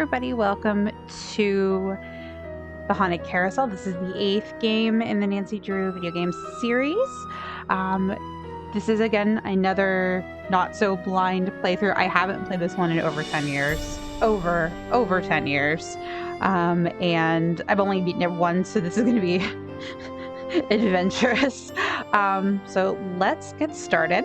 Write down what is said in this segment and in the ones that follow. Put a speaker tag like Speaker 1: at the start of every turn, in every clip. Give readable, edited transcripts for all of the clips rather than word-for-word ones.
Speaker 1: everybody, welcome to the Haunted Carousel. This is the 8th game in the Nancy Drew video game series. This is, again, another not-so-blind playthrough. I haven't played this one in over 10 years. Over 10 years. And I've only beaten it once, so this is going to be adventurous. So let's get started.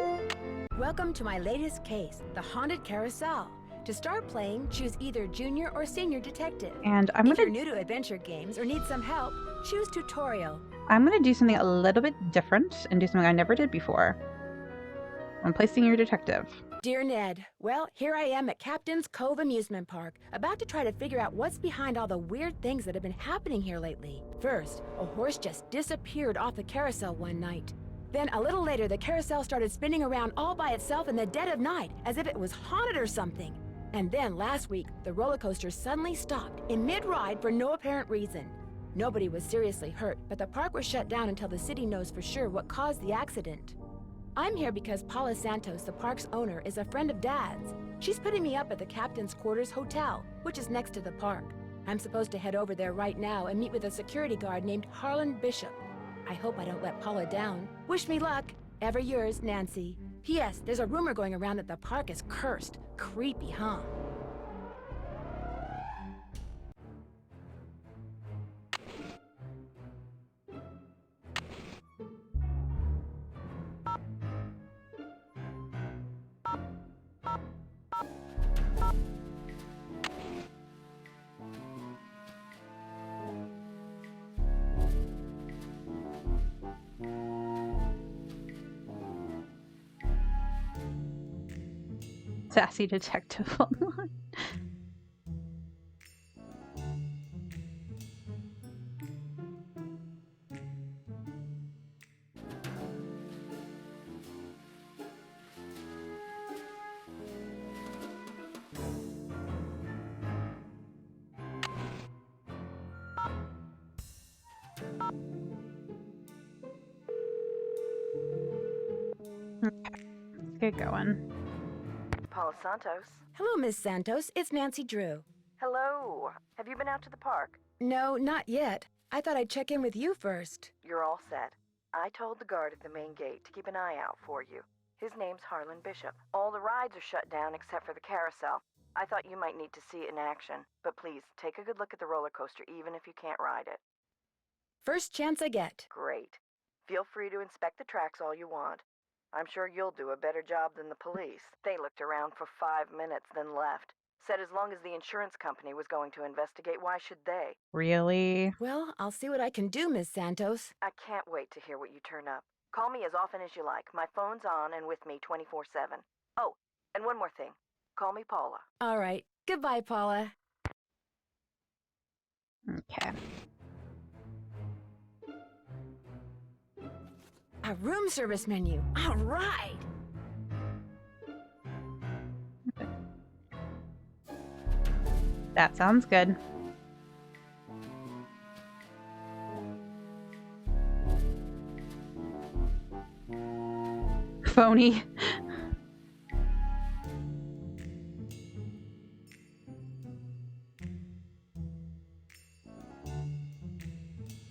Speaker 2: Welcome to my latest case, the Haunted Carousel. To start playing, choose either Junior or Senior Detective.
Speaker 1: And
Speaker 2: If you're new to adventure games or need some help, choose Tutorial.
Speaker 1: I'm going to do something a little bit different and do something I never did before. I'm going to play Senior Detective.
Speaker 2: Dear Ned, well, here I am at Captain's Cove Amusement Park, about to try to figure out what's behind all the weird things that have been happening here lately. First, a horse just disappeared off the carousel one night. Then, a little later, the carousel started spinning around all by itself in the dead of night, as if it was haunted or something. And then, last week, the roller coaster suddenly stopped in mid-ride for no apparent reason. Nobody was seriously hurt, but the park was shut down until the city knows for sure what caused the accident. I'm here because Paula Santos, the park's owner, is a friend of Dad's. She's putting me up at the Captain's Quarters Hotel, which is next to the park. I'm supposed to head over there right now and meet with a security guard named Harlan Bishop. I hope I don't let Paula down. Wish me luck. Ever yours, Nancy. P.S. There's a rumor going around that the park is cursed. Creepy, huh?
Speaker 1: Sassy Detective Online. Okay, let's get going.
Speaker 3: Paula Santos.
Speaker 2: Hello, Miss Santos. It's Nancy Drew.
Speaker 3: Hello. Have you been out to the park?
Speaker 2: No, not yet. I thought I'd check in with you first.
Speaker 3: You're all set. I told the guard at the main gate to keep an eye out for you. His name's Harlan Bishop. All the rides are shut down except for the carousel. I thought you might need to see it in action, but please, take a good look at the roller coaster even if you can't ride it.
Speaker 2: First chance I get.
Speaker 3: Great. Feel free to inspect the tracks all you want. I'm sure you'll do a better job than the police. They looked around for 5 minutes, then left. Said as long as the insurance company was going to investigate, why should they?
Speaker 1: Really?
Speaker 2: Well, I'll see what I can do, Miss Santos.
Speaker 3: I can't wait to hear what you turn up. Call me as often as you like. My phone's on and with me 24/7. Oh, and one more thing. Call me Paula.
Speaker 2: All right. Goodbye, Paula.
Speaker 1: Okay.
Speaker 2: A room service menu. All right.
Speaker 1: That sounds good. Phony.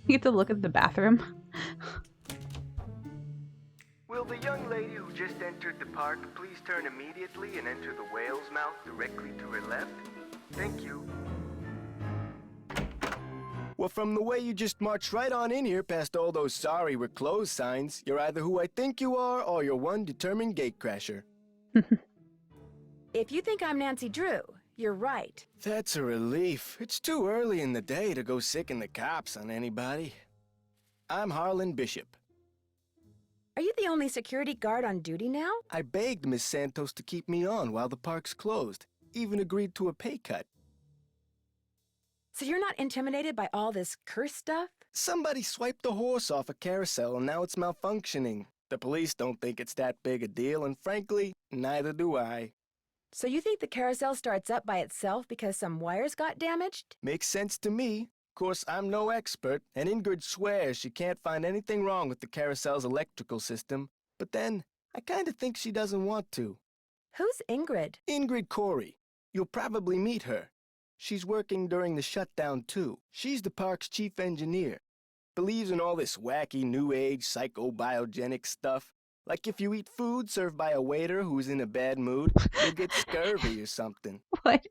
Speaker 1: You get to look at the bathroom.
Speaker 4: Will the young lady who just entered the park please turn immediately and enter the whale's mouth directly to her left? Thank you. Well, from the way you just marched right on in here past all those sorry we're closed signs, you're either who I think you are or you're one determined gatecrasher.
Speaker 2: If you think I'm Nancy Drew, you're right.
Speaker 4: That's a relief. It's too early in the day to go sicking the cops on anybody. I'm Harlan Bishop.
Speaker 2: Are you the only security guard on duty now?
Speaker 4: I begged Miss Santos to keep me on while the park's closed, even agreed to a pay cut.
Speaker 2: So you're not intimidated by all this curse stuff?
Speaker 4: Somebody swiped a horse off a carousel and now it's malfunctioning. The police don't think it's that big a deal, and frankly, neither do I.
Speaker 2: So you think the carousel starts up by itself because some wires got damaged?
Speaker 4: Makes sense to me. Of course, I'm no expert, and Ingrid swears she can't find anything wrong with the carousel's electrical system. But then, I kinda think she doesn't want to.
Speaker 2: Who's Ingrid?
Speaker 4: Ingrid Corey. You'll probably meet her. She's working during the shutdown, too. She's the park's chief engineer. Believes in all this wacky new age psychobiogenic stuff. Like if you eat food served by a waiter who's in a bad mood, you'll get scurvy or something.
Speaker 1: What?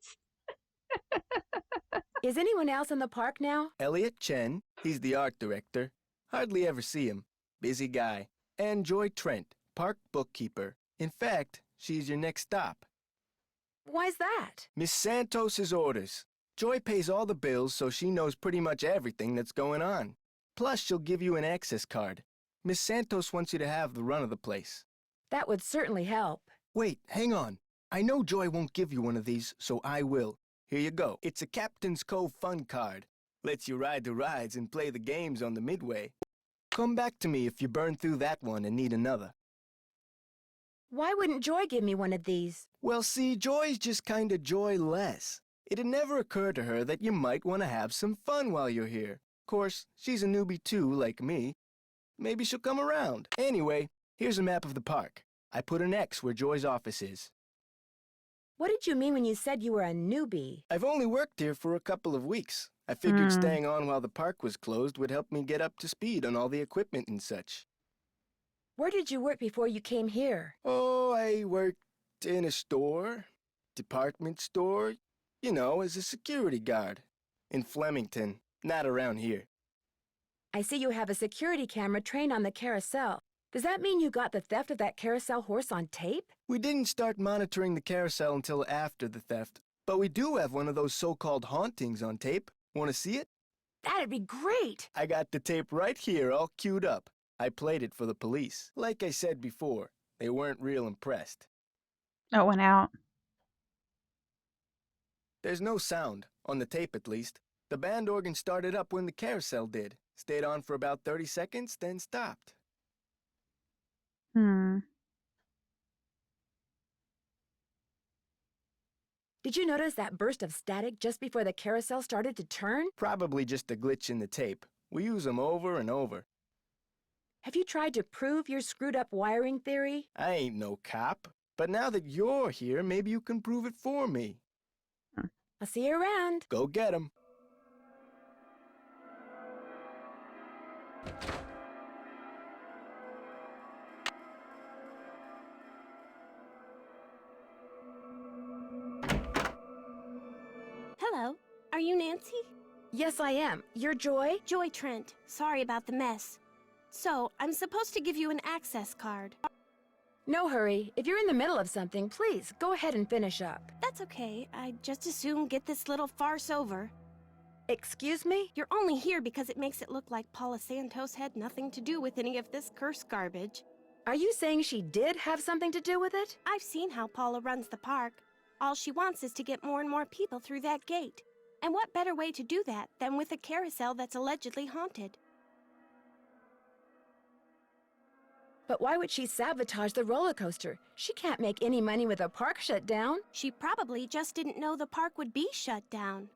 Speaker 2: Is anyone else in the park now?
Speaker 4: Elliot Chen, he's the art director. Hardly ever see him. Busy guy. And Joy Trent, park bookkeeper. In fact, she's your next stop.
Speaker 2: Why's that?
Speaker 4: Miss Santos's orders. Joy pays all the bills, so she knows pretty much everything that's going on. Plus, she'll give you an access card. Miss Santos wants you to have the run of the place.
Speaker 2: That would certainly help.
Speaker 4: Wait, hang on. I know Joy won't give you one of these, so I will. Here you go. It's a Captain's Cove fun card. Lets you ride the rides and play the games on the midway. Come back to me if you burn through that one and need another.
Speaker 2: Why wouldn't Joy give me one of these?
Speaker 4: Well, see, Joy's just kinda joyless. It'd never occur to her that you might want to have some fun while you're here. Of course, she's a newbie too, like me. Maybe she'll come around. Anyway, here's a map of the park. I put an X where Joy's office is.
Speaker 2: What did you mean when you said you were a newbie?
Speaker 4: I've only worked here for a couple of weeks. I figured staying on while the park was closed would help me get up to speed on all the equipment and such.
Speaker 2: Where did you work before you came here?
Speaker 4: Oh, I worked in a store, department store, you know, as a security guard. In Flemington, not around here.
Speaker 2: I see you have a security camera trained on the carousel. Does that mean you got the theft of that carousel horse on tape?
Speaker 4: We didn't start monitoring the carousel until after the theft, but we do have one of those so-called hauntings on tape. Want to see it?
Speaker 2: That'd be great!
Speaker 4: I got the tape right here all queued up. I played it for the police. Like I said before, they weren't real impressed.
Speaker 1: Oh, it went out.
Speaker 4: There's no sound, on the tape at least. The band organ started up when the carousel did. Stayed on for about 30 seconds, then stopped.
Speaker 2: Did you notice that burst of static just before the carousel started to turn?
Speaker 4: Probably just a glitch in the tape. We use them over and over.
Speaker 2: Have you tried to prove your screwed-up wiring theory?
Speaker 4: I ain't no cop, but now that you're here, maybe you can prove it for me.
Speaker 2: I'll see you around.
Speaker 4: Go get 'em.
Speaker 5: Hello, are you Nancy?
Speaker 2: Yes, I am. You're Joy?
Speaker 5: Joy Trent. Sorry about the mess. So, I'm supposed to give you an access card.
Speaker 2: No hurry. If you're in the middle of something, please, go ahead and finish up.
Speaker 5: That's okay. I'd just as soon get this little farce over.
Speaker 2: Excuse me?
Speaker 5: You're only here because it makes it look like Paula Santos had nothing to do with any of this cursed garbage.
Speaker 2: Are you saying she did have something to do with it?
Speaker 5: I've seen how Paula runs the park. All she wants is to get more and more people through that gate. And what better way to do that than with a carousel that's allegedly haunted?
Speaker 2: But why would she sabotage the roller coaster? She can't make any money with the park shut down.
Speaker 5: She probably just didn't know the park would be shut down.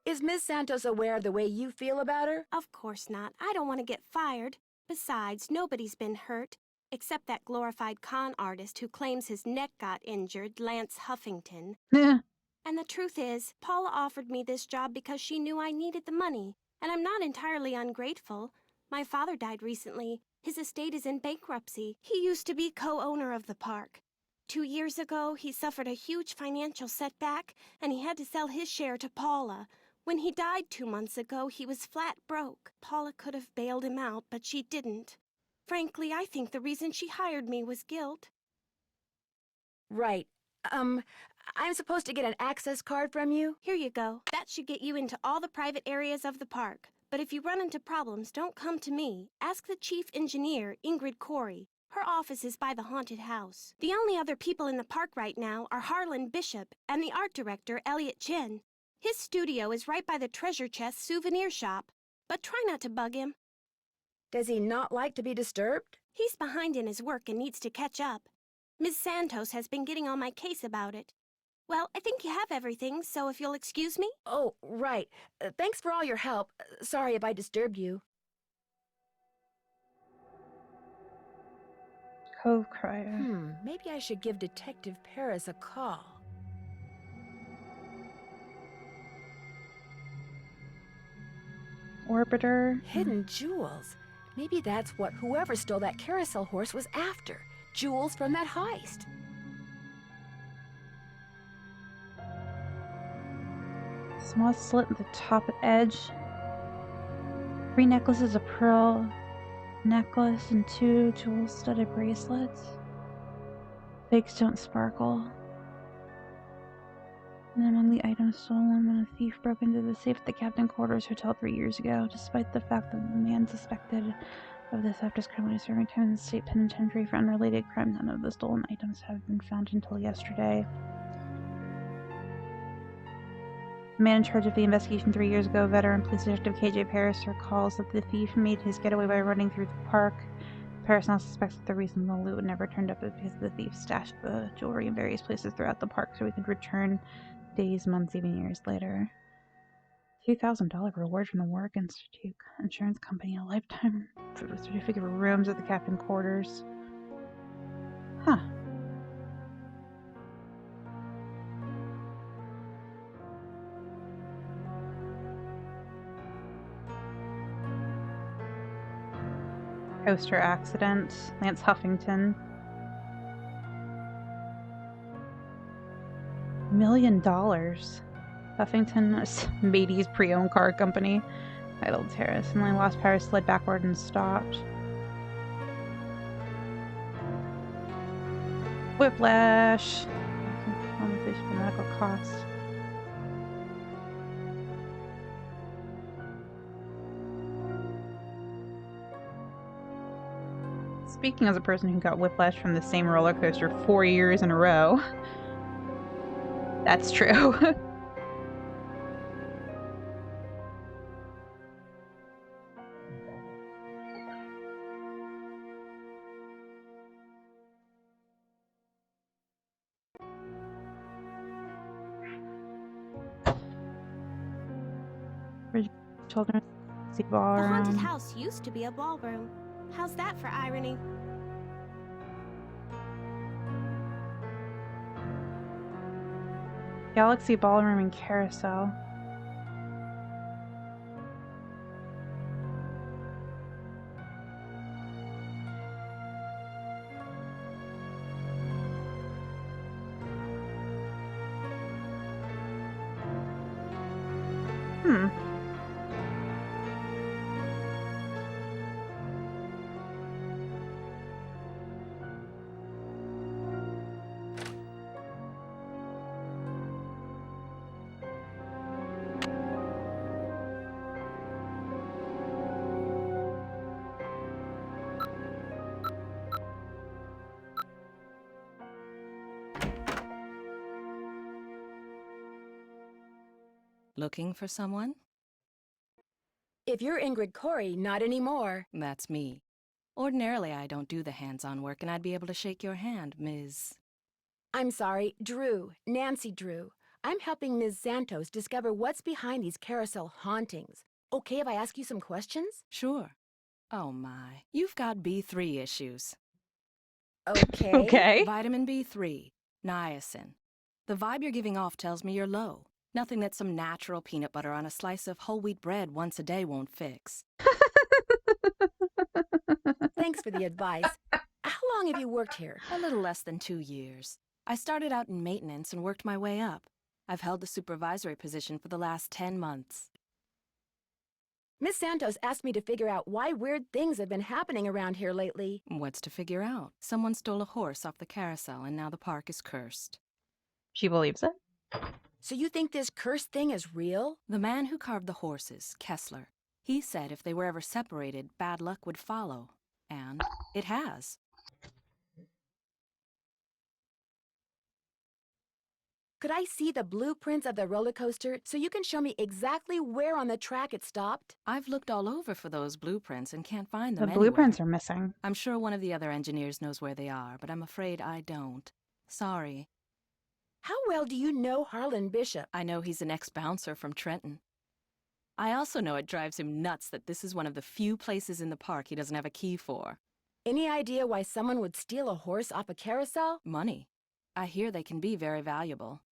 Speaker 2: Is Miss Santos aware of the way you feel about her?
Speaker 5: Of course not. I don't want to get fired. Besides, nobody's been hurt, except that glorified con artist who claims his neck got injured, Lance Huffington. And the truth is, Paula offered me this job because she knew I needed the money, and I'm not entirely ungrateful. My father died recently. His estate is in bankruptcy. He used to be co-owner of the park. 2 years ago, he suffered a huge financial setback, and he had to sell his share to Paula. When he died 2 months ago, he was flat broke. Paula could have bailed him out, but she didn't. Frankly, I think the reason she hired me was guilt.
Speaker 2: Right. I'm supposed to get an access card from you?
Speaker 5: Here you go. That should get you into all the private areas of the park. But if you run into problems, don't come to me. Ask the chief engineer, Ingrid Corey. Her office is by the haunted house. The only other people in the park right now are Harlan Bishop and the art director, Elliot Chen. His studio is right by the treasure chest souvenir shop. But try not to bug him.
Speaker 2: Does he not like to be disturbed?
Speaker 5: He's behind in his work and needs to catch up. Ms. Santos has been getting on my case about it. Well, I think you have everything, so if you'll excuse me.
Speaker 2: Oh, right. Thanks for all your help. Sorry if I disturbed you.
Speaker 1: Cove Crier.
Speaker 2: Maybe I should give Detective Paris a call.
Speaker 1: orbiter.
Speaker 2: Hidden jewels. Maybe that's what whoever stole that carousel horse was after. Jewels from that heist.
Speaker 1: Small slit at the top edge. 3 necklaces, a pearl necklace, and 2 jewel-studded bracelets. Fakes don't sparkle. And among the items stolen when a thief broke into the safe at the Captain Quarters Hotel 3 years ago, despite the fact that the man suspected of the theft is currently serving time in the state penitentiary for unrelated crime. None of the stolen items have been found until yesterday. The man in charge of the investigation 3 years ago, veteran police detective KJ Paris, recalls that the thief made his getaway by running through the park. Paris now suspects that the reason the loot never turned up is because the thief stashed the jewelry in various places throughout the park so he could return days, months, even years later. $2,000 reward from the Warwick Institute Insurance Company, a lifetime for the certificate of rooms at the Captain Quarters. Huh. Coaster accident. Lance Huffington. $1 million. Huffington, a Matey's pre-owned car company. Idle Terrace. And then Lost Paris slid backward and stopped. Whiplash. Compensation for medical costs. Speaking as a person who got whiplash from the same roller coaster 4 years in a row, that's true. Children's ballroom.
Speaker 5: The haunted house used to be a ballroom. How's that for irony?
Speaker 1: Galaxy Ballroom and Carousel.
Speaker 6: Looking for someone?
Speaker 2: If you're Ingrid Corey, not anymore.
Speaker 6: That's me. Ordinarily, I don't do the hands-on work, and I'd be able to shake your hand, Ms.
Speaker 2: I'm sorry, Drew. Nancy Drew. I'm helping Ms. Santos discover what's behind these carousel hauntings. Okay if I ask you some questions?
Speaker 6: Sure. Oh my. You've got B3 issues.
Speaker 2: Okay.
Speaker 1: Okay.
Speaker 6: Vitamin B3. Niacin. The vibe you're giving off tells me you're low. Nothing that some natural peanut butter on a slice of whole wheat bread once a day won't fix.
Speaker 2: Thanks for the advice. How long have you worked here?
Speaker 6: A little less than 2 years. I started out in maintenance and worked my way up. I've held the supervisory position for the last 10 months.
Speaker 2: Miss Santos asked me to figure out why weird things have been happening around here lately.
Speaker 6: What's to figure out? Someone stole a horse off the carousel and now the park is cursed.
Speaker 1: She believes it.
Speaker 2: So you think this cursed thing is real?
Speaker 6: The man who carved the horses, Kessler, he said if they were ever separated, bad luck would follow. And it has.
Speaker 2: Could I see the blueprints of the roller coaster so you can show me exactly where on the track it stopped?
Speaker 6: I've looked all over for those blueprints and can't find
Speaker 1: The
Speaker 6: them anywhere.
Speaker 1: blueprints are missing.
Speaker 6: I'm sure one of the other engineers knows where they are, but I'm afraid I don't. Sorry.
Speaker 2: How well do you know Harlan Bishop?
Speaker 6: I know he's an ex-bouncer from Trenton. I also know it drives him nuts that this is one of the few places in the park he doesn't have a key for.
Speaker 2: Any idea why someone would steal a horse off a carousel?
Speaker 6: Money. I hear they can be very valuable.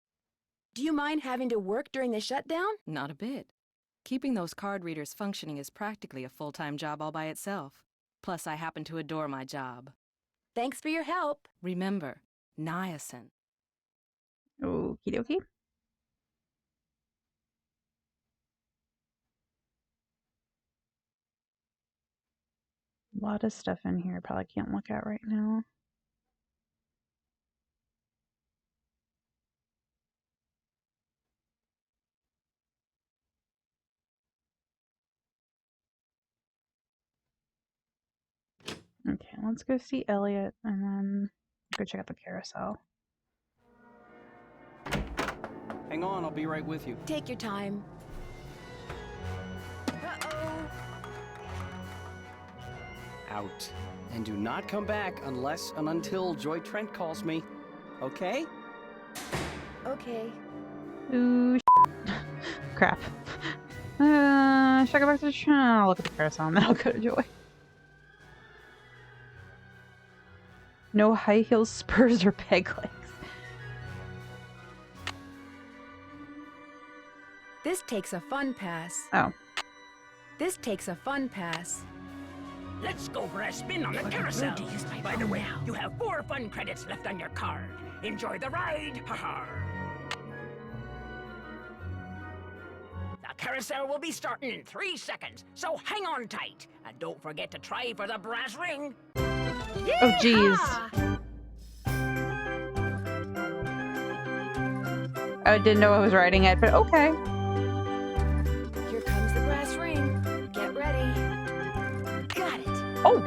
Speaker 2: Do you mind having to work during the shutdown?
Speaker 6: Not a bit. Keeping those card readers functioning is practically a full-time job all by itself. Plus, I happen to adore my job.
Speaker 2: Thanks for your help.
Speaker 6: Remember, niacin.
Speaker 1: Okie dokie. A lot of stuff in here I probably can't look at right now. Okay, let's go see Elliot and then go check out the carousel.
Speaker 7: Hang on, I'll be right with you.
Speaker 2: Take your time. Uh-oh.
Speaker 7: Out. And do not come back unless and until Joy Trent calls me. Okay?
Speaker 2: Okay.
Speaker 1: Ooh, crap. Should I go back to the channel? I'll look at the carousel and then I'll go to Joy. No high heels, spurs, or peg legs.
Speaker 2: This takes a fun pass.
Speaker 1: Oh.
Speaker 2: This takes a fun pass.
Speaker 8: Let's go for a spin on the carousel. By the way, you have 4 fun credits left on your card. Enjoy the ride. Haha. The carousel will be starting in 3 seconds, so hang on tight. And don't forget to try for the brass ring.
Speaker 1: Oh, jeez. I didn't know I was writing it, but okay.
Speaker 2: Here comes the brass ring. Get ready. Got it.
Speaker 1: Oh!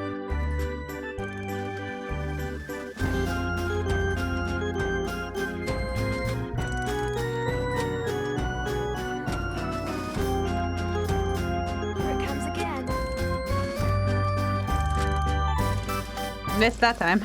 Speaker 2: Here it comes again.
Speaker 1: Missed that time.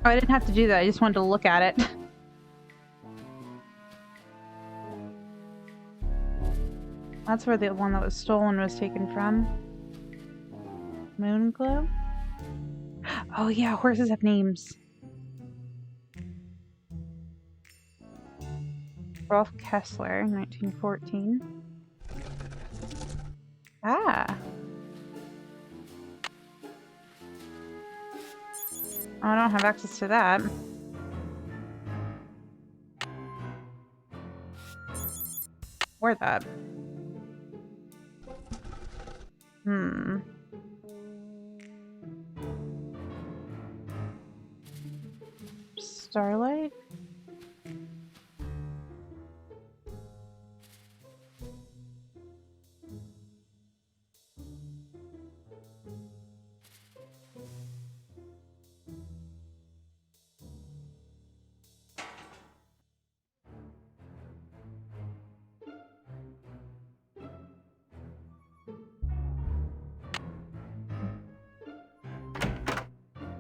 Speaker 1: Oh, I didn't have to do that. I just wanted to look at it. That's where the one that was stolen was taken from. Moonglow? Oh yeah, horses have names. Rolf Kessler, 1914. Ah. Oh, I don't have access to that. Where that? Starlight?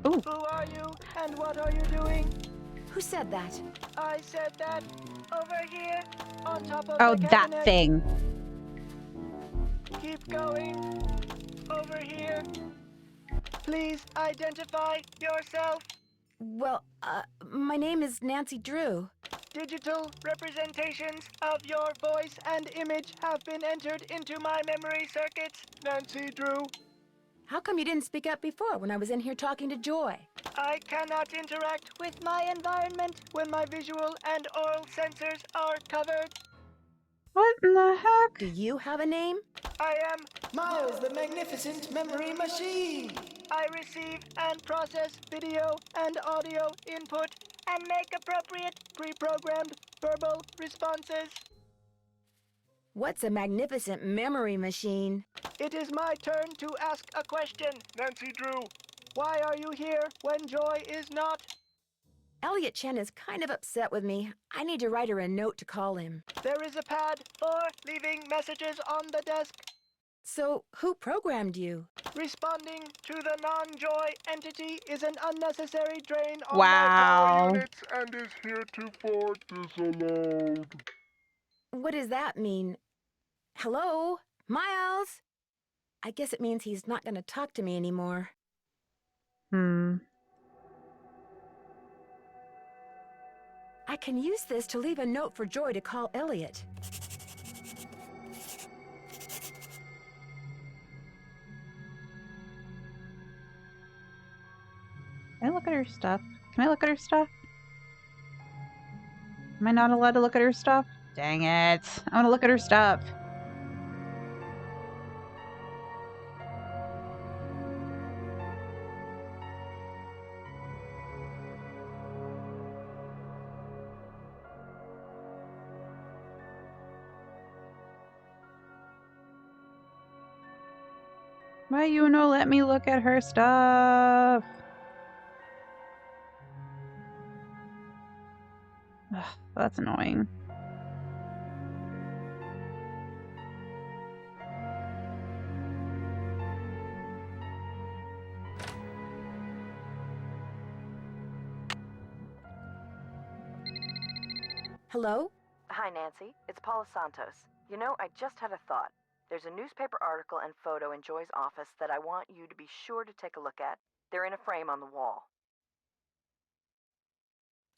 Speaker 1: Ooh.
Speaker 4: Who are you and what are you doing?
Speaker 2: Who said that?
Speaker 4: I said that over here on top of
Speaker 1: Oh,
Speaker 4: the
Speaker 1: that
Speaker 4: cabinet.
Speaker 1: thing.
Speaker 4: Keep going. Over here. Please identify yourself.
Speaker 2: Well, my name is Nancy Drew.
Speaker 4: Digital representations of your voice and image have been entered into my memory circuits, Nancy Drew.
Speaker 2: How come you didn't speak up before when I was in here talking to Joy?
Speaker 4: I cannot interact with my environment when my visual and oral sensors are covered.
Speaker 1: What in the heck?
Speaker 2: Do you have a name?
Speaker 4: I am Miles, the Magnificent Memory Machine. I receive and process video and audio input and make appropriate pre-programmed verbal responses.
Speaker 2: What's a magnificent memory machine?
Speaker 4: It is my turn to ask a question, Nancy Drew. Why are you here when Joy is not?
Speaker 2: Elliot Chen is kind of upset with me. I need to write her a note to call him.
Speaker 4: There is a pad for leaving messages on the desk.
Speaker 2: So, who programmed you?
Speaker 4: Responding to the non-joy entity is an unnecessary drain on
Speaker 1: Wow.
Speaker 9: units and is heretofore disallowed.
Speaker 2: What does that mean? Hello? Miles? I guess it means he's not going to talk to me anymore. I can use this to leave a note for Joy to call Elliot.
Speaker 1: Can I look at her stuff? Can I look at her stuff? Am I not allowed to look at her stuff? Dang it. I want to look at her stuff. Why you no let me look at her stuff? Ugh, that's annoying.
Speaker 2: Hello?
Speaker 3: Hi, Nancy. It's Paula Santos. You know, I just had a thought. There's a newspaper article and photo in Joy's office that I want you to be sure to take a look at. They're in a frame on the wall.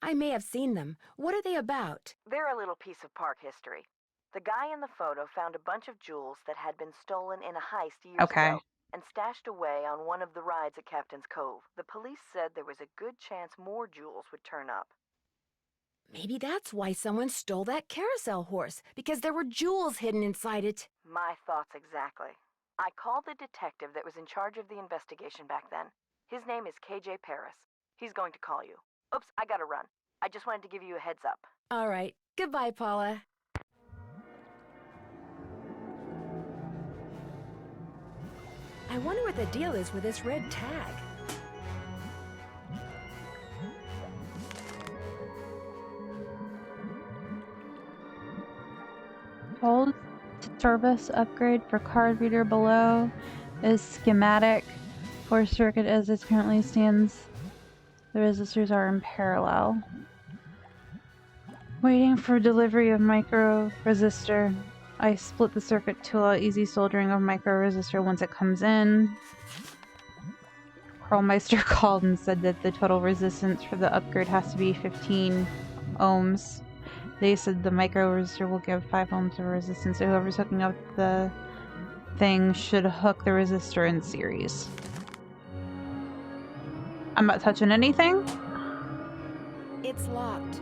Speaker 2: I may have seen them. What are they about?
Speaker 3: They're a little piece of park history. The guy in the photo found a bunch of jewels that had been stolen in a heist years ago and stashed away on one of the rides at Captain's Cove. The police said there was a good chance more jewels would turn up.
Speaker 2: Maybe that's why someone stole that carousel horse, because there were jewels hidden inside it.
Speaker 3: My thoughts exactly. I called the detective that was in charge of the investigation back then. His name is KJ Paris. He's going to call you. Oops, I gotta run. I just wanted to give you a heads up.
Speaker 2: All right. Goodbye, Paula. I wonder what the deal is with this red tag.
Speaker 1: Hold to service upgrade for card reader below is schematic for circuit as it currently stands. The resistors are in parallel. Waiting for delivery of micro resistor. I split the circuit to allow easy soldering of micro resistor once it comes in. Pearlmeister called and said that the total resistance for the upgrade has to be 15 ohms. They said the micro resistor will give 5 ohms of resistance, so whoever's hooking up the thing should hook the resistor in series. I'm not touching anything.
Speaker 2: It's locked.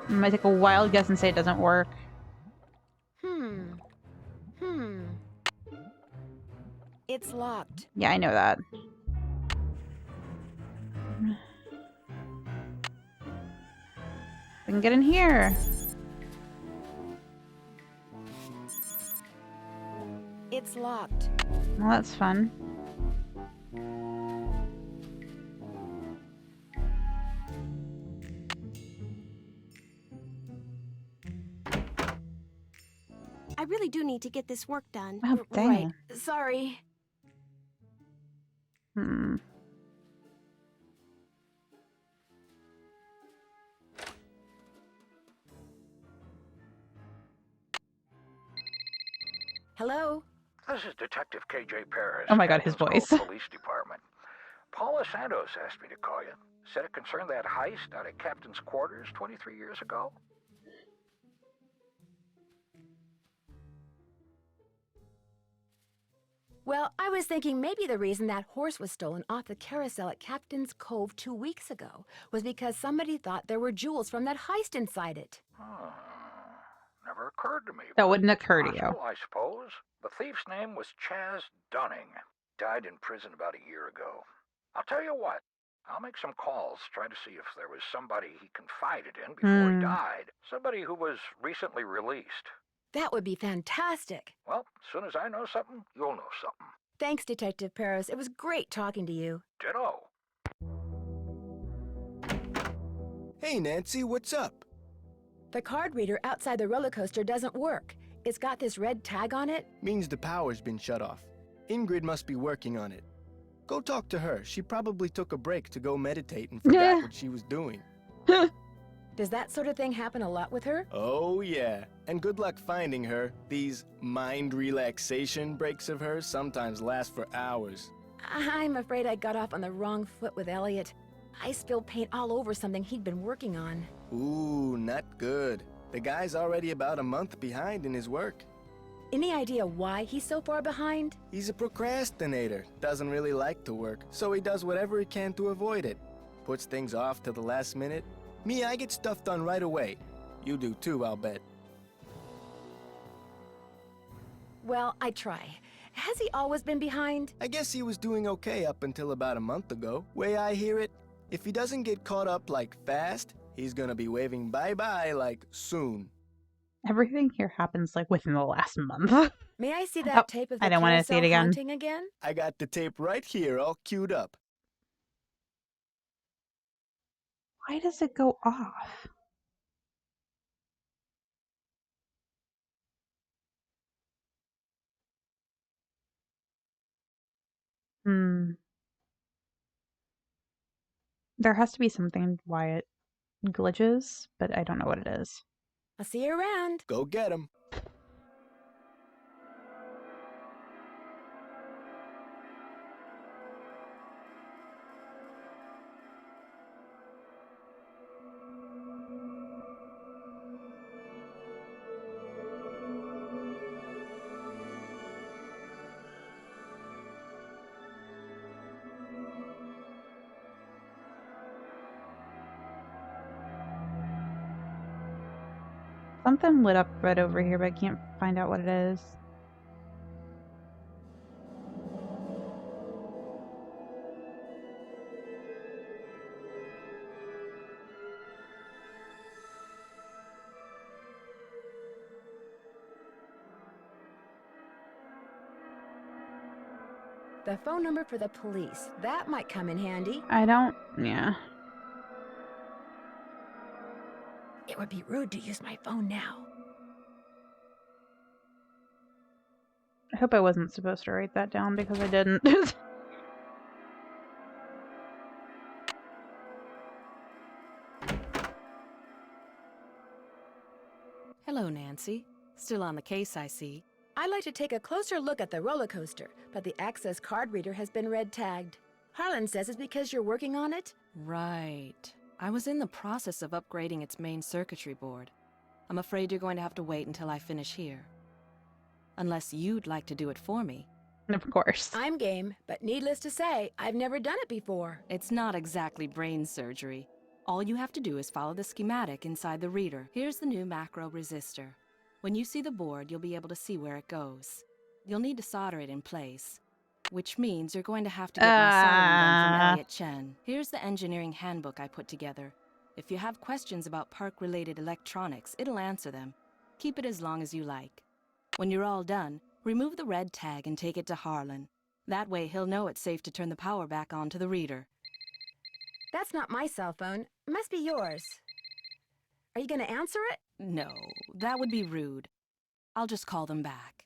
Speaker 1: I might take a wild guess and say it doesn't work.
Speaker 2: It's locked.
Speaker 1: Yeah, I know that. We can get in here.
Speaker 2: It's locked.
Speaker 1: Well, that's fun.
Speaker 5: I really do need to get this work done.
Speaker 1: Oh, dang.
Speaker 2: Right. Sorry. Hello?
Speaker 10: This is Detective KJ Paris.
Speaker 1: Oh my god, his
Speaker 10: Captain's
Speaker 1: voice.
Speaker 10: Cove Police Department. Paula Santos asked me to call you. Said it concerned that heist out at Captain's quarters 23 years ago.
Speaker 2: Well, I was thinking maybe the reason that horse was stolen off the carousel at Captain's Cove 2 weeks ago was because somebody thought there were jewels from that heist inside it.
Speaker 10: Never occurred to me.
Speaker 1: That wouldn't occur to you.
Speaker 10: Possible, I suppose. The thief's name was Chaz Dunning. Died in prison about a year ago. I'll tell you what. I'll make some calls, try to see if there was somebody he confided in before he died. Somebody who was recently released.
Speaker 2: That would be fantastic.
Speaker 10: Well, as soon as I know something, you'll know something.
Speaker 2: Thanks, Detective Paris. It was great talking to you.
Speaker 10: Ditto.
Speaker 4: Hey, Nancy, what's up?
Speaker 2: The card reader outside the roller coaster doesn't work. It's got this red tag on it?
Speaker 4: Means the power's been shut off. Ingrid must be working on it. Go talk to her. She probably took a break to go meditate and forgot what she was doing.
Speaker 2: Does that sort of thing happen a lot with her?
Speaker 4: Oh, yeah. And good luck finding her. These mind relaxation breaks of hers sometimes last for hours.
Speaker 2: I'm afraid I got off on the wrong foot with Elliot. I spilled paint all over something he'd been working on.
Speaker 4: Ooh, not good. The guy's already about a month behind in his work.
Speaker 2: Any idea why he's so far behind?
Speaker 4: He's a procrastinator. Doesn't really like to work, so he does whatever he can to avoid it. Puts things off till the last minute. Me, I get stuff done right away. You do too, I'll bet.
Speaker 2: Well, I try. Has he always been behind?
Speaker 4: I guess he was doing okay up until about a month ago. Way I hear it, if he doesn't get caught up like fast, he's gonna be waving bye-bye like soon.
Speaker 1: Everything here happens like within the last month.
Speaker 2: May I see that tape of the
Speaker 1: I don't want to see it again.
Speaker 2: haunting again?
Speaker 4: I got the tape right here, all queued up.
Speaker 1: Why does it go off? There has to be something why it glitches, but I don't know what it is.
Speaker 2: I'll see you around.
Speaker 4: Go get him.
Speaker 1: Something lit up right over here, but I can't find out what it is.
Speaker 2: The phone number for the police. That might come in handy.
Speaker 1: Yeah.
Speaker 2: It would be rude to use my phone now.
Speaker 1: I hope I wasn't supposed to write that down because I didn't.
Speaker 6: Hello, Nancy. Still on the case, I see.
Speaker 2: I'd like to take a closer look at the roller coaster, but the access card reader has been red tagged. Harlan says it's because you're working on it?
Speaker 6: Right. I was in the process of upgrading its main circuitry board. I'm afraid you're going to have to wait until I finish here. Unless you'd like to do it for me.
Speaker 1: Of course.
Speaker 2: I'm game, but needless to say, I've never done it before.
Speaker 6: It's not exactly brain surgery. All you have to do is follow the schematic inside the reader. Here's the new macro resistor. When you see the board, you'll be able to see where it goes. You'll need to solder it in place, which means you're going to have to get my soldering gun from Elliot Chen. Here's the engineering handbook I put together. If you have questions about park-related electronics, it'll answer them. Keep it as long as you like. When you're all done, remove the red tag and take it to Harlan. That way he'll know it's safe to turn the power back on to the reader.
Speaker 2: That's not my cell phone. It must be yours. Are you going to answer it?
Speaker 6: No, that would be rude. I'll just call them back.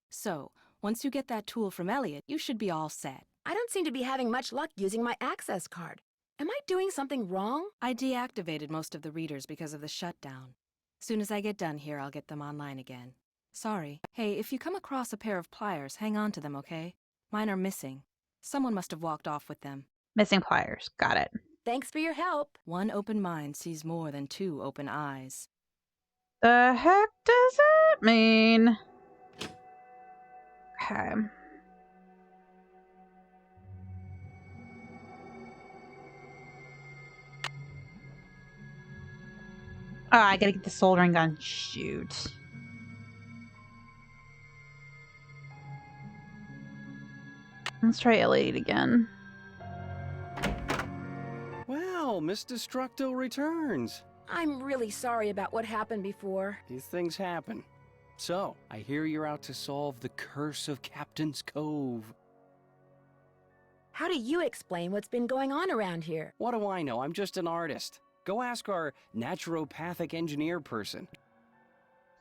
Speaker 6: So, once you get that tool from Elliot, you should be all set.
Speaker 2: I don't seem to be having much luck using my access card. Am I doing something wrong?
Speaker 6: I deactivated most of the readers because of the shutdown. Soon as I get done here, I'll get them online again. Sorry. Hey, if you come across a pair of pliers, hang on to them, okay? Mine are missing. Someone must have walked off with them.
Speaker 1: Missing pliers. Got it.
Speaker 2: Thanks for your help.
Speaker 6: One open mind sees more than two open eyes.
Speaker 1: The heck does it mean? Okay. Oh, I gotta get the soldering gun. Shoot. Let's try Elliot again.
Speaker 7: Well, Miss Destructo returns.
Speaker 2: I'm really sorry about what happened before.
Speaker 7: These things happen. So, I hear you're out to solve the curse of Captain's Cove.
Speaker 2: How do you explain what's been going on around here?
Speaker 7: What do I know? I'm just an artist. Go ask our naturopathic engineer person.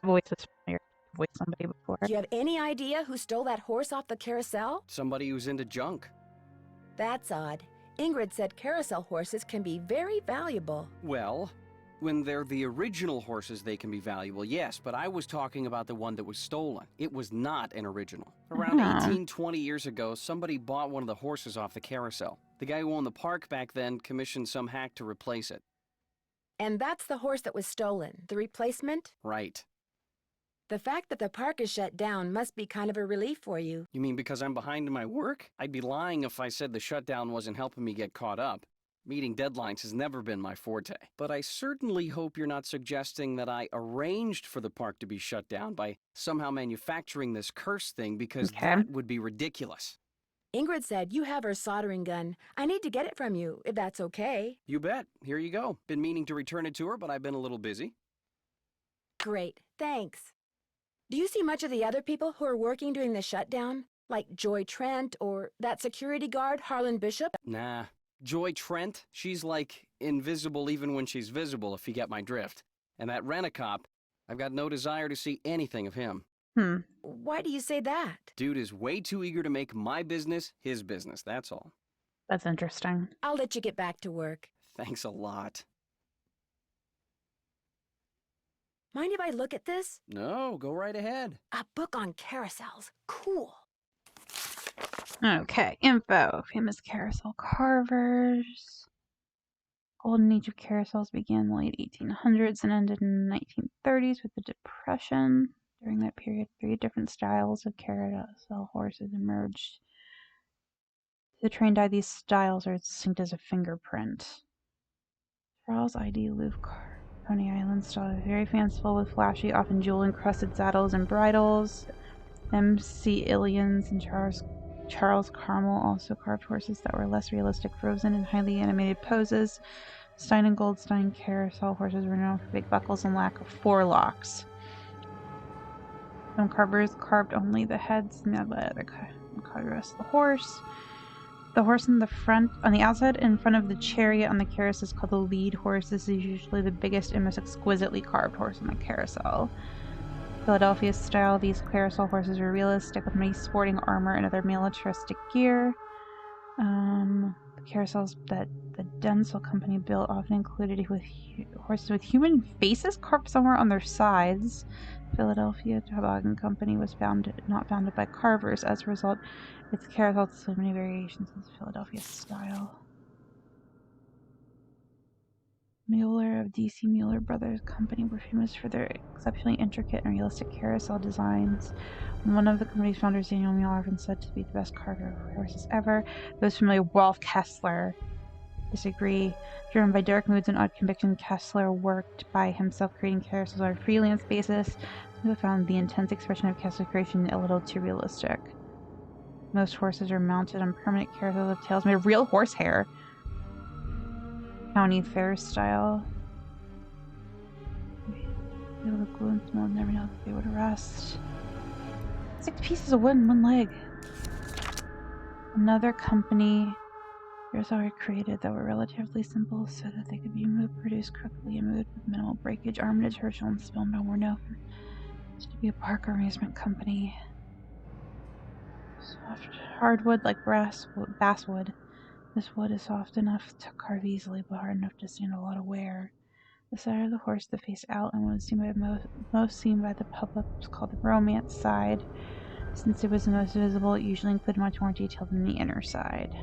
Speaker 1: Voice is familiar. voiced somebody before.
Speaker 2: Do you have any idea who stole that horse off the carousel?
Speaker 7: Somebody who's into junk.
Speaker 2: That's odd. Ingrid said carousel horses can be very valuable.
Speaker 7: Well, when they're the original horses, they can be valuable, yes, but I was talking about the one that was stolen. It was not an original. Around 18, 20 years ago, somebody bought one of the horses off the carousel. The guy who owned the park back then commissioned some hack to replace it.
Speaker 2: And that's the horse that was stolen, the replacement?
Speaker 7: Right.
Speaker 2: The fact that the park is shut down must be kind of a relief for you.
Speaker 7: You mean because I'm behind in my work? I'd be lying if I said the shutdown wasn't helping me get caught up. Meeting deadlines has never been my forte. But I certainly hope you're not suggesting that I arranged for the park to be shut down by somehow manufacturing this curse thing, because that would be ridiculous.
Speaker 2: Ingrid said you have her soldering gun. I need to get it from you, if that's okay.
Speaker 7: You bet. Here you go. Been meaning to return it to her, but I've been a little busy.
Speaker 2: Great, thanks. Do you see much of the other people who are working during the shutdown? Like Joy Trent or that security guard, Harlan Bishop?
Speaker 7: Nah. Joy Trent, she's like invisible even when she's visible, if you get my drift. And that rent-a-cop, I've got no desire to see anything of him.
Speaker 2: Why do you say that?
Speaker 7: Dude is way too eager to make my business his business, that's all.
Speaker 1: That's interesting.
Speaker 2: I'll let you get back to work.
Speaker 7: Thanks a lot.
Speaker 2: Mind if I look at this?
Speaker 7: No, go right ahead.
Speaker 2: A book on carousels. Cool.
Speaker 1: Okay, info. Famous carousel carvers. Golden age of carousels began in the late 1800s and ended in the 1930s with the Depression. During that period, 3 different styles of carousel horses emerged. To the trained eye, these styles are as distinct as a fingerprint. Charles I.D. Louvre Coney Island style is very fanciful with flashy, often jewel-encrusted saddles and bridles. M.C. Illions and Charles Carmel also carved horses that were less realistic, frozen in highly animated poses. Stein and Goldstein carousel horses were known for big buckles and lack of forelocks. Some carvers carved only the heads, and the rest of the horse. The horse in the front, on the outside, in front of the chariot on the carousel is called the lead horse. This is usually the biggest and most exquisitely carved horse on the carousel. Philadelphia style, these carousel horses were realistic with many sporting armor and other militaristic gear. The carousels that the Denzel Company built often included horses with human faces carved somewhere on their sides. Philadelphia Toboggan Company was not founded by carvers. As a result, its carousel has so many variations in Philadelphia style. Mueller of D.C. Mueller Brothers Company were famous for their exceptionally intricate and realistic carousel designs. One of the company's founders, Daniel Mueller, has been said to be the best carver of horses ever. Those familiar with Rolf Kessler disagree. Driven by dark moods and odd conviction, Kessler worked by himself creating carousels on a freelance basis. Some people found the intense expression of Kessler's creation a little too realistic. Most horses are mounted on permanent carousels with tails made of real horsehair. County fair style. They would glue and small, never know if they would arrest. 6 pieces of wood and 1 leg. Another company. Carousel were created that were relatively simple so that they could be moved, produced quickly, and moved with minimal breakage. Armitage, Herschel, and Spillman were known to be a park amusement company. Soft hardwood like basswood. This wood is soft enough to carve easily, but hard enough to stand a lot of wear. The side of the horse that faced out and was seen by most seen by the public was called the romance side. Since it was the most visible, it usually included much more detail than the inner side.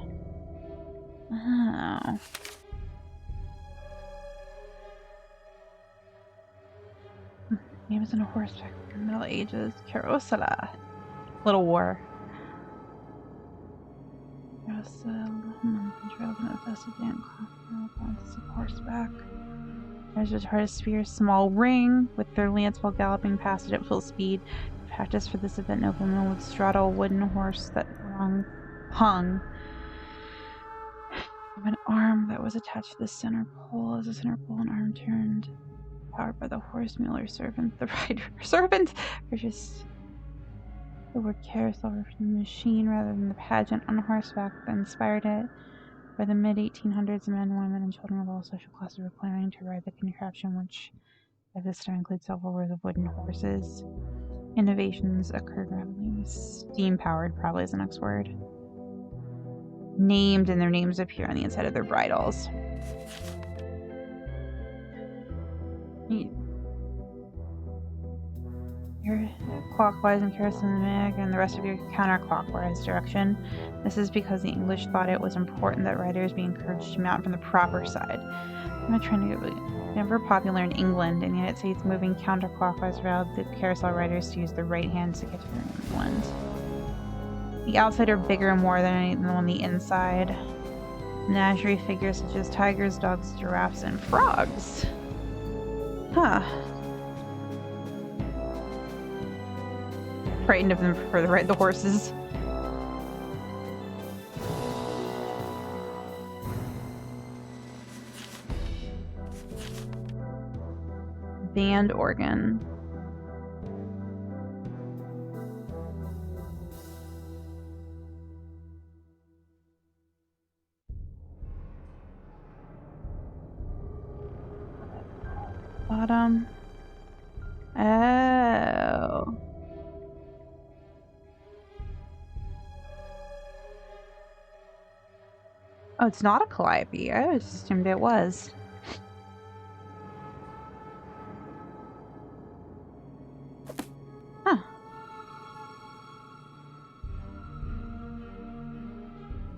Speaker 1: Oh. Games on a horseback in the Middle Ages. Carousel. Little War. Trails and infested damn confidence of horseback. There's a hard spear, small ring with their lance while galloping past it at full speed. Practice for this event, noblemen would straddle a wooden horse that hung from an arm that was attached to the center pole. As the center pole and arm turned, powered by the horse, mule, or servant, the rider servant, or just the word carousel from the machine rather than the pageant on horseback that inspired it. By the mid-1800s, men, women, and children of all social classes were planning to ride the contraption, which by this time includes several rows of wooden horses. Innovations occurred rapidly. Steam-powered probably is the next word. Named, and their names appear on the inside of their bridles. You're clockwise and Carousel and the rest of you counterclockwise direction. This is because the English thought it was important that riders be encouraged to mount from the proper side. I'm not trying to get never popular in England. In the United States, moving counterclockwise allowed the carousel riders to use their right hands to get to their England. The outside are bigger more than on the inside. Menagerie figures such as tigers, dogs, giraffes, and frogs. Huh. Frightened of them for the horses. Band organ. Bottom. Oh. Oh, it's not a calliope. I always assumed it was. Huh.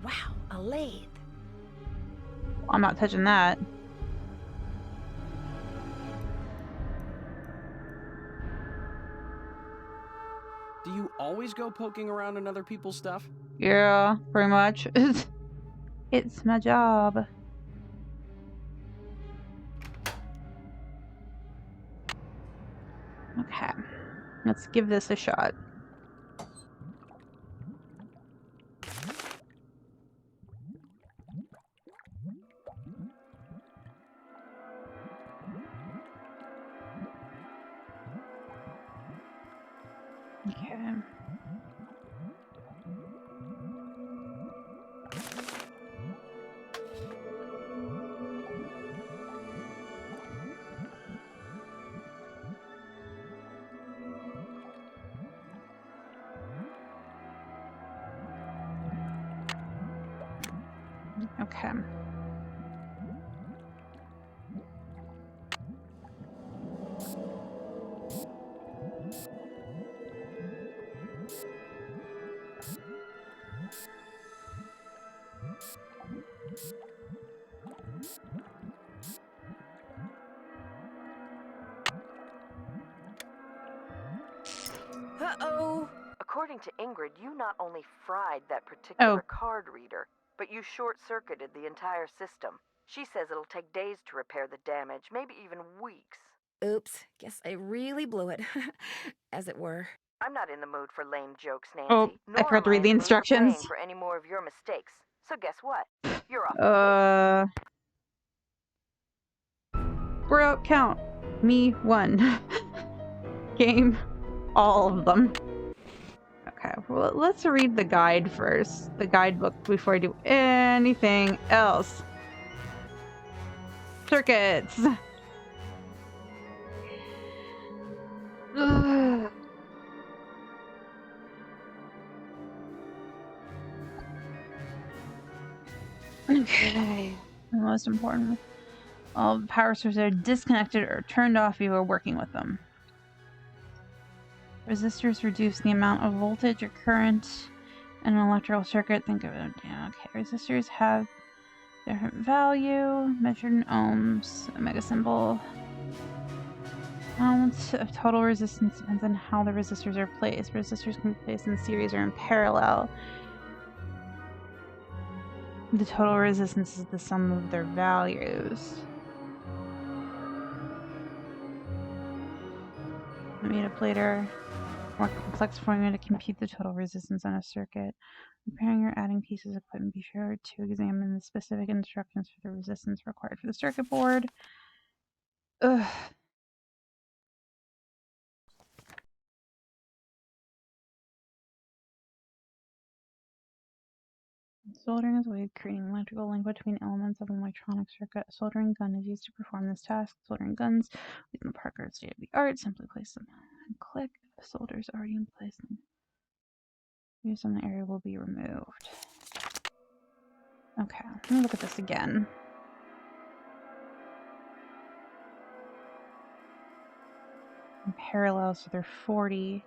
Speaker 2: Wow, a lathe.
Speaker 1: I'm not touching that.
Speaker 7: Do you always go poking around in other people's stuff?
Speaker 1: Yeah, pretty much. It's my job. Okay. Let's give this a shot. Okay. Okay.
Speaker 2: Uh-oh.
Speaker 3: According to Ingrid, you not only fried that particular
Speaker 1: Oh.
Speaker 3: card reader, but you short-circuited the entire system. She says it'll take days to repair the damage, maybe even weeks.
Speaker 2: Oops, guess I really blew it, as it were.
Speaker 3: I'm not in the mood for lame jokes, Nancy.
Speaker 1: Oh, I
Speaker 3: Nor
Speaker 1: forgot
Speaker 3: am
Speaker 1: to
Speaker 3: I
Speaker 1: read the
Speaker 3: in the mood for
Speaker 1: instructions.
Speaker 3: paying for any more of your mistakes. So guess what? You're off the case.
Speaker 1: Squirrel count. Me, 1. Game. All of them. Okay, well, let's read the guide first. The guidebook before I do anything else. Circuits. Ugh. Okay. The most important. All the power sources are disconnected or turned off if you are working with them. Resistors reduce the amount of voltage or current in an electrical circuit. Think of it. Yeah, okay. Resistors have different value, measured in ohms, a mega symbol. Amount of total resistance depends on how the resistors are placed. Resistors can be placed in series or in parallel. The total resistance is the sum of their values. Manipulator. More complex formula to compute the total resistance on a circuit. Preparing or adding pieces of equipment, be sure to examine the specific instructions for the resistance required for the circuit board. Ugh. Soldering is a way of creating an electrical link between elements of an electronic circuit. A soldering gun is used to perform this task. Soldering guns, using the Parker state of the art, simply place them and click. soldiers already in place. Use on the area will be removed. Okay, let me look at this again. In parallel, so they're 40.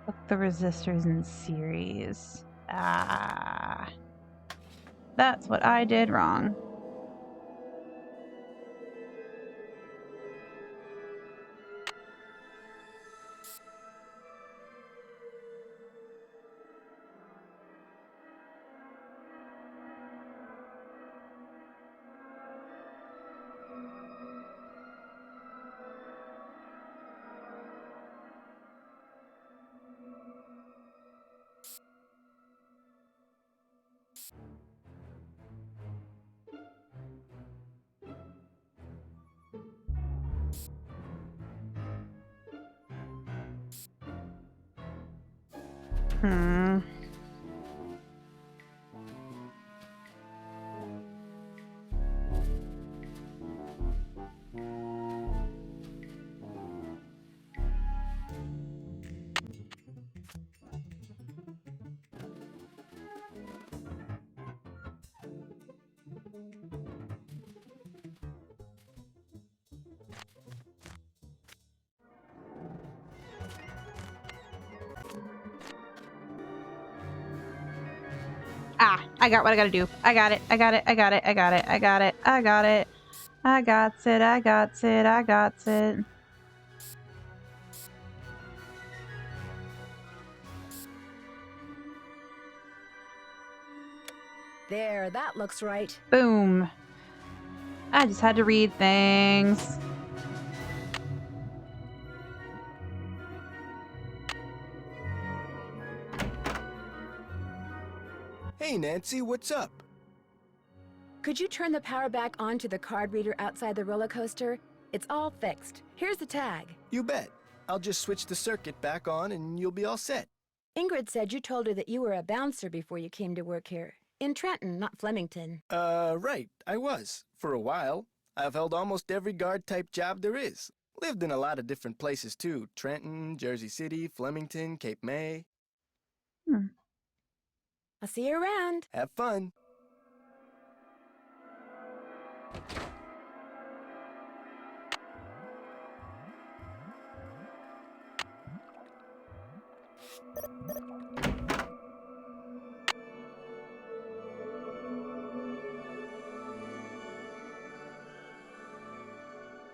Speaker 1: Look the resistors in series. Ah. That's what I did wrong. Hmm. Ah, I got what I gotta do. I got it. I got it. I got it. I got it. I got it. I got it. I got it. I got it. I got it.
Speaker 2: There, that looks right.
Speaker 1: Boom. I just had to read things.
Speaker 4: Hey, Nancy, what's up?
Speaker 2: Could you turn the power back on to the card reader outside the roller coaster? It's all fixed. Here's the tag.
Speaker 4: You bet. I'll just switch the circuit back on and you'll be all set.
Speaker 2: Ingrid said you told her that you were a bouncer before you came to work here. In Trenton, not Flemington.
Speaker 4: Right. I was. For a while. I've held almost every guard-type job there is. Lived in a lot of different places, too. Trenton, Jersey City, Flemington, Cape May.
Speaker 2: I'll see you around.
Speaker 4: Have fun.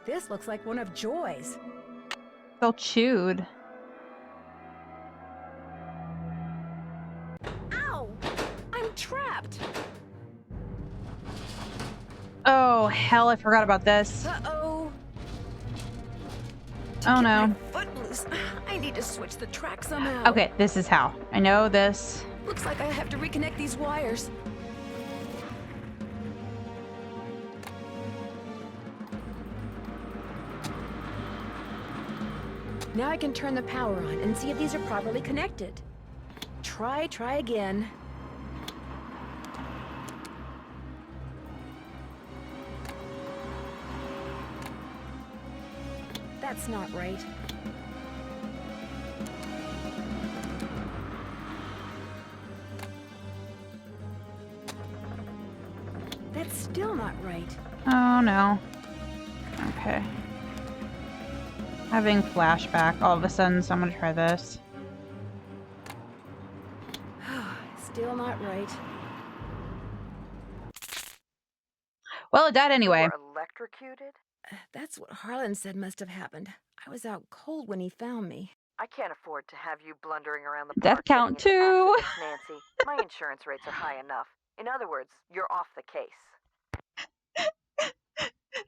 Speaker 2: This looks like one of Joy's.
Speaker 1: It's all chewed.
Speaker 2: Ow! I'm trapped!
Speaker 1: Oh, hell, I forgot about this.
Speaker 2: Uh-oh!
Speaker 1: Oh, no.
Speaker 2: My foot loose. I need to switch the track somehow.
Speaker 1: Okay, this is how. I know this.
Speaker 2: Looks like I have to reconnect these wires. Now I can turn the power on and see if these are properly connected. Try again. That's not right. That's still not right.
Speaker 1: Oh, no. Okay. Having flashback all of a sudden, so I'm gonna try this.
Speaker 2: Still not right.
Speaker 1: Well, it died anyway.
Speaker 3: You were electrocuted?
Speaker 2: That's what Harlan said must have happened. I was out cold when he found me.
Speaker 3: I can't afford to have you blundering around the
Speaker 1: Death
Speaker 3: park
Speaker 1: count
Speaker 3: getting into
Speaker 1: 2.
Speaker 3: accidents, Nancy. My insurance rates are high enough. In other words, you're off the case.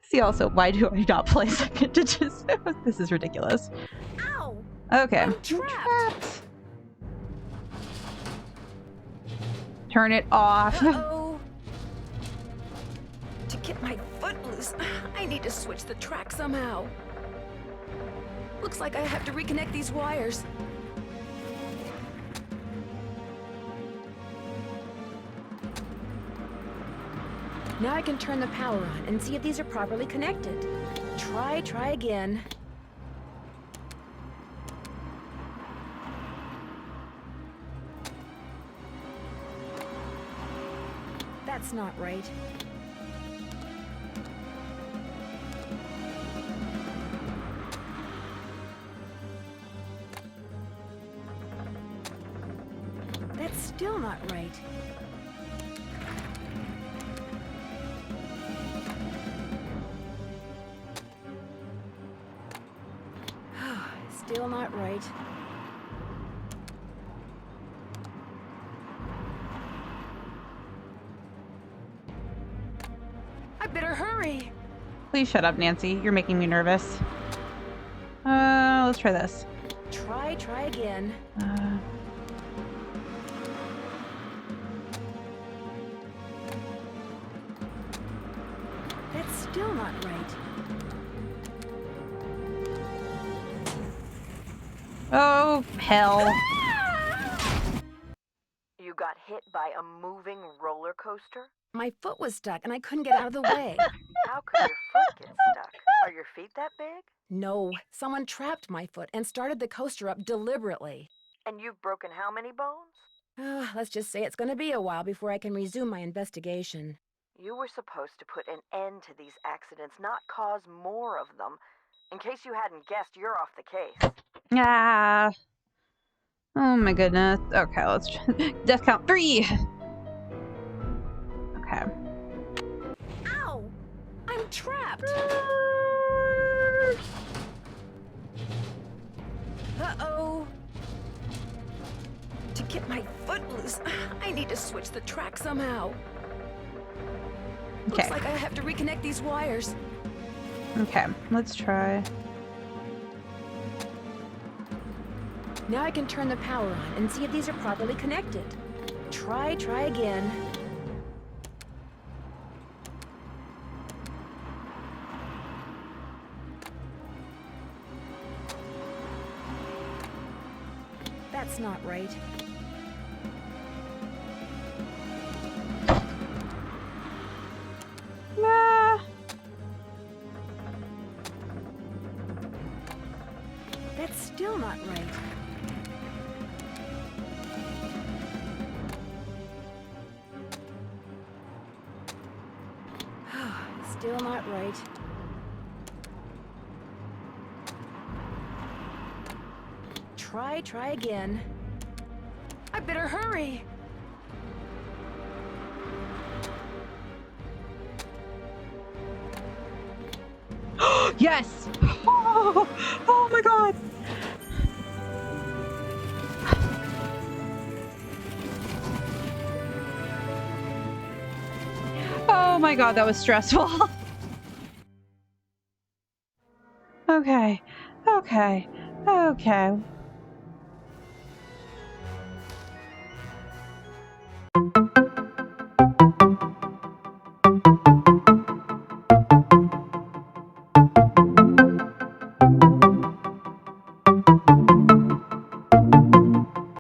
Speaker 1: See, also, why do I not play second digits? This is ridiculous.
Speaker 2: Ow!
Speaker 1: Okay.
Speaker 2: I'm trapped.
Speaker 1: Turn it off.
Speaker 2: Uh-oh. To get my foot loose, I need to switch the track somehow. Looks like I have to reconnect these wires. Now I can turn the power on and see if these are properly connected. Try again. That's not right. That's still not right. Still not right. I better hurry.
Speaker 1: Please shut up, Nancy. You're making me nervous. Let's try this.
Speaker 2: Try again. That's still not right.
Speaker 1: Oh, hell.
Speaker 3: You got hit by a moving roller coaster?
Speaker 2: My foot was stuck and I couldn't get out of the way.
Speaker 3: How could your foot get stuck? Are your feet that big?
Speaker 2: No, someone trapped my foot and started the coaster up deliberately.
Speaker 3: And you've broken how many bones?
Speaker 2: Let's just say it's going to be a while before I can resume my investigation.
Speaker 3: You were supposed to put an end to these accidents, not cause more of them. In case you hadn't guessed, you're off the case.
Speaker 1: Ah. Oh my goodness. Okay, let's try. Death count 3. Okay.
Speaker 2: Ow! I'm trapped! Uh-oh. To get my foot loose, I need to switch the track somehow.
Speaker 1: Okay.
Speaker 2: Looks like I have to reconnect these wires.
Speaker 1: Okay, let's try.
Speaker 2: Now I can turn the power on and see if these are properly connected. Try again. That's not right.
Speaker 1: Nah.
Speaker 2: That's still not right. Still not right. Try again. I better hurry.
Speaker 1: Yes! Oh my god! Oh my god, that was stressful. Okay.